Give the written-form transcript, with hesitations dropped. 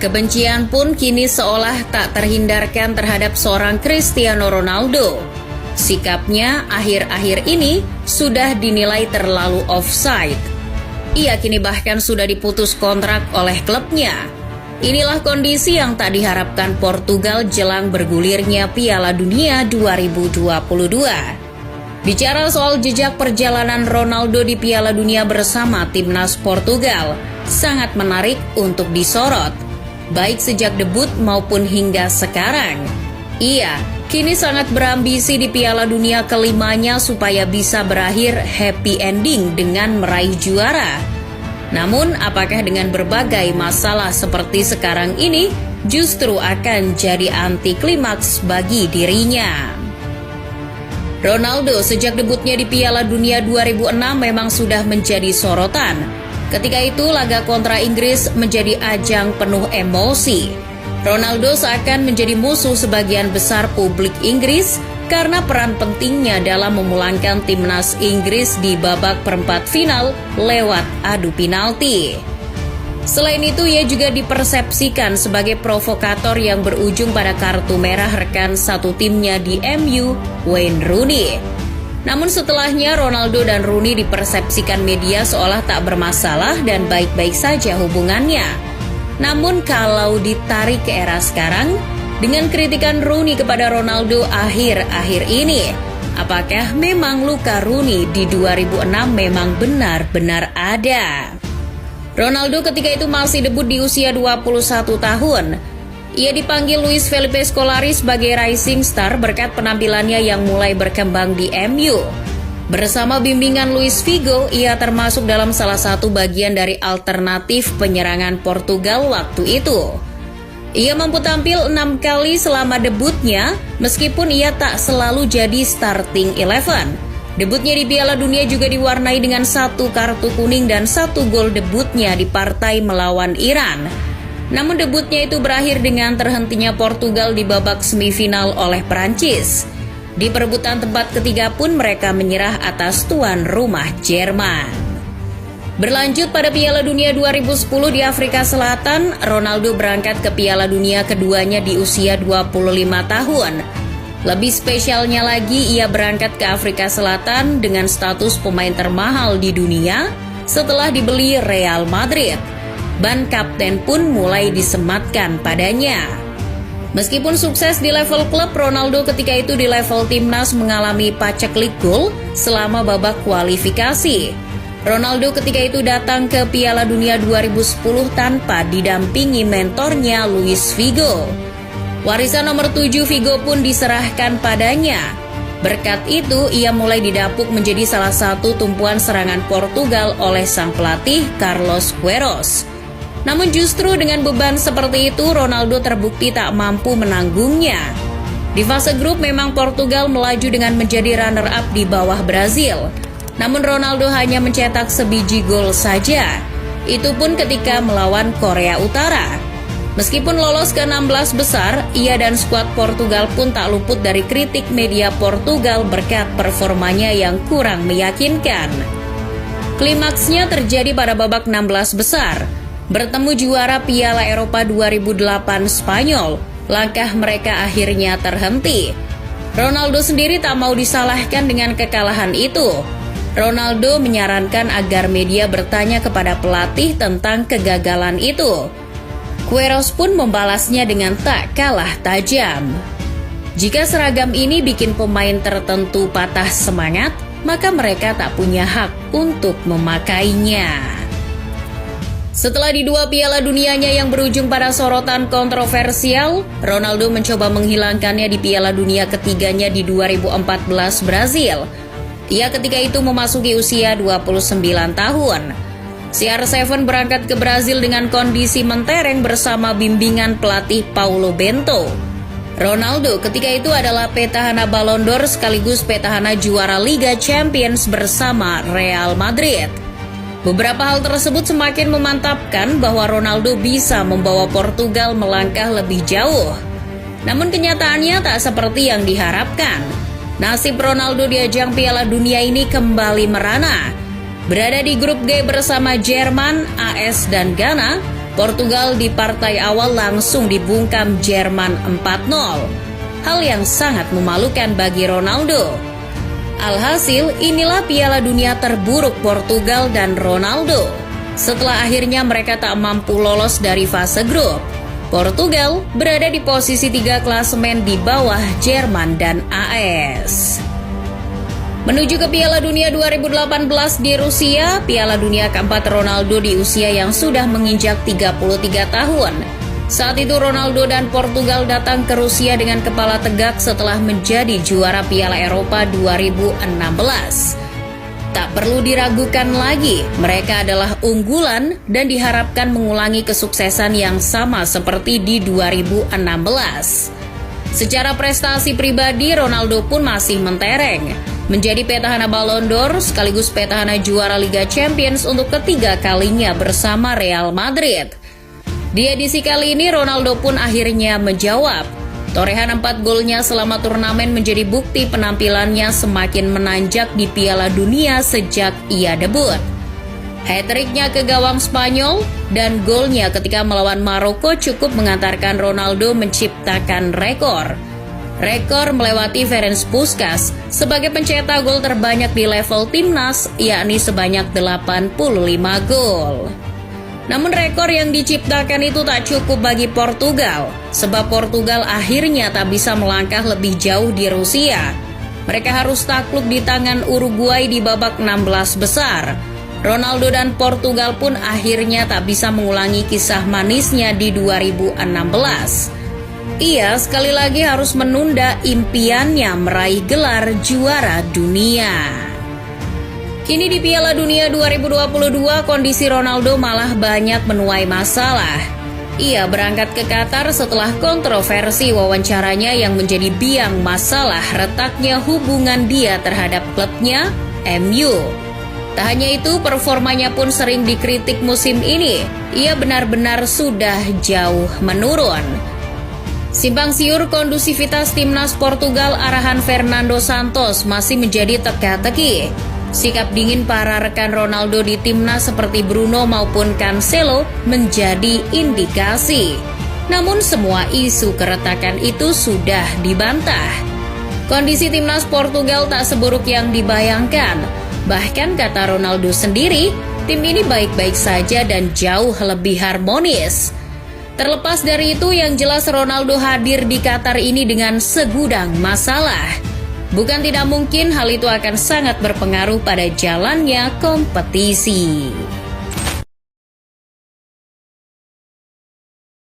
Kebencian pun kini seolah tak terhindarkan terhadap seorang Cristiano Ronaldo. Sikapnya akhir-akhir ini sudah dinilai terlalu offside. Ia kini bahkan sudah diputus kontrak oleh klubnya. Inilah kondisi yang tak diharapkan Portugal jelang bergulirnya Piala Dunia 2022. Bicara soal jejak perjalanan Ronaldo di Piala Dunia bersama timnas Portugal, sangat menarik untuk disorot, baik sejak debut maupun hingga sekarang. Ia kini sangat berambisi di Piala Dunia kelimanya supaya bisa berakhir happy ending dengan meraih juara. Namun, apakah dengan berbagai masalah seperti sekarang ini justru akan jadi anti klimaks bagi dirinya? Ronaldo sejak debutnya di Piala Dunia 2006 memang sudah menjadi sorotan. Ketika itu laga kontra Inggris menjadi ajang penuh emosi. Ronaldo seakan menjadi musuh sebagian besar publik Inggris karena peran pentingnya dalam memulangkan timnas Inggris di babak perempat final lewat adu penalti. Selain itu, ia juga dipersepsikan sebagai provokator yang berujung pada kartu merah rekan satu timnya di MU, Wayne Rooney. Namun setelahnya Ronaldo dan Rooney dipersepsikan media seolah tak bermasalah dan baik-baik saja hubungannya. Namun kalau ditarik ke era sekarang, dengan kritikan Rooney kepada Ronaldo akhir-akhir ini, apakah memang luka Rooney di 2006 memang benar-benar ada? Ronaldo ketika itu masih debut di usia 21 tahun. Ia dipanggil Luis Felipe Scolari sebagai rising star berkat penampilannya yang mulai berkembang di MU. Bersama bimbingan Luis Figo, ia termasuk dalam salah satu bagian dari alternatif penyerangan Portugal waktu itu. Ia mampu tampil 6 kali selama debutnya, meskipun ia tak selalu jadi starting 11. Debutnya di Piala Dunia juga diwarnai dengan 1 kartu kuning dan 1 gol debutnya di partai melawan Iran. Namun debutnya itu berakhir dengan terhentinya Portugal di babak semifinal oleh Prancis. Di perebutan tempat ketiga pun mereka menyerah atas tuan rumah Jerman. Berlanjut pada Piala Dunia 2010 di Afrika Selatan, Ronaldo berangkat ke Piala Dunia keduanya di usia 25 tahun. Lebih spesialnya lagi, ia berangkat ke Afrika Selatan dengan status pemain termahal di dunia setelah dibeli Real Madrid. Ban kapten pun mulai disematkan padanya. Meskipun sukses di level klub, Ronaldo ketika itu di level timnas mengalami paceklik gol selama babak kualifikasi. Ronaldo ketika itu datang ke Piala Dunia 2010 tanpa didampingi mentornya Luis Figo. Warisan nomor 7 Figo pun diserahkan padanya. Berkat itu, ia mulai didapuk menjadi salah satu tumpuan serangan Portugal oleh sang pelatih Carlos Queiroz. Namun justru dengan beban seperti itu, Ronaldo terbukti tak mampu menanggungnya. Di fase grup memang Portugal melaju dengan menjadi runner-up di bawah Brazil. Namun Ronaldo hanya mencetak sebiji gol saja. Itu pun ketika melawan Korea Utara. Meskipun lolos ke 16 besar, ia dan skuad Portugal pun tak luput dari kritik media Portugal berkat performanya yang kurang meyakinkan. Klimaksnya terjadi pada babak 16 besar. Bertemu juara Piala Eropa 2008 Spanyol, langkah mereka akhirnya terhenti. Ronaldo sendiri tak mau disalahkan dengan kekalahan itu. Ronaldo menyarankan agar media bertanya kepada pelatih tentang kegagalan itu. Queiroz pun membalasnya dengan tak kalah tajam. Jika seragam ini bikin pemain tertentu patah semangat, maka mereka tak punya hak untuk memakainya. Setelah di 2 Piala Dunianya yang berujung pada sorotan kontroversial, Ronaldo mencoba menghilangkannya di Piala Dunia ketiganya di 2014 Brazil. Ia ketika itu memasuki usia 29 tahun. CR7 berangkat ke Brazil dengan kondisi mentereng bersama bimbingan pelatih Paulo Bento. Ronaldo ketika itu adalah petahana Ballon d'Or sekaligus petahana juara Liga Champions bersama Real Madrid. Beberapa hal tersebut semakin memantapkan bahwa Ronaldo bisa membawa Portugal melangkah lebih jauh. Namun kenyataannya tak seperti yang diharapkan. Nasib Ronaldo di ajang Piala Dunia ini kembali merana. Berada di grup G bersama Jerman, AS, dan Ghana, Portugal di partai awal langsung dibungkam Jerman 4-0. Hal yang sangat memalukan bagi Ronaldo. Alhasil, inilah Piala Dunia terburuk Portugal dan Ronaldo. Setelah akhirnya mereka tak mampu lolos dari fase grup, Portugal berada di posisi 3 klasemen di bawah Jerman dan AS. Menuju ke Piala Dunia 2018 di Rusia, Piala Dunia keempat Ronaldo di usia yang sudah menginjak 33 tahun. Saat itu Ronaldo dan Portugal datang ke Rusia dengan kepala tegak setelah menjadi juara Piala Eropa 2016. Tak perlu diragukan lagi, mereka adalah unggulan dan diharapkan mengulangi kesuksesan yang sama seperti di 2016. Secara prestasi pribadi, Ronaldo pun masih mentereng. Menjadi petahana Ballon d'Or sekaligus petahana juara Liga Champions untuk ketiga kalinya bersama Real Madrid. Di edisi kali ini Ronaldo pun akhirnya menjawab. Torehan 4 golnya selama turnamen menjadi bukti penampilannya semakin menanjak di Piala Dunia sejak ia debut. Hat-tricknya ke gawang Spanyol dan golnya ketika melawan Maroko cukup mengantarkan Ronaldo menciptakan rekor. Rekor melewati Ferenc Puskás sebagai pencetak gol terbanyak di level timnas, yakni sebanyak 85 gol. Namun rekor yang diciptakan itu tak cukup bagi Portugal, sebab Portugal akhirnya tak bisa melangkah lebih jauh di Rusia. Mereka harus takluk di tangan Uruguay di babak 16 besar. Ronaldo dan Portugal pun akhirnya tak bisa mengulangi kisah manisnya di 2016. Ia sekali lagi harus menunda impiannya meraih gelar juara dunia. Kini di Piala Dunia 2022, kondisi Ronaldo malah banyak menuai masalah. Ia berangkat ke Qatar setelah kontroversi wawancaranya yang menjadi biang masalah retaknya hubungan dia terhadap klubnya, MU. Tak hanya itu, performanya pun sering dikritik musim ini. Ia benar-benar sudah jauh menurun. Simpang siur kondusivitas timnas Portugal arahan Fernando Santos masih menjadi teka-teki. Sikap dingin para rekan Ronaldo di timnas seperti Bruno maupun Cancelo menjadi indikasi. Namun semua isu keretakan itu sudah dibantah. Kondisi timnas Portugal tak seburuk yang dibayangkan. Bahkan kata Ronaldo sendiri, tim ini baik-baik saja dan jauh lebih harmonis. Terlepas dari itu, yang jelas Ronaldo hadir di Qatar ini dengan segudang masalah. Bukan tidak mungkin hal itu akan sangat berpengaruh pada jalannya kompetisi.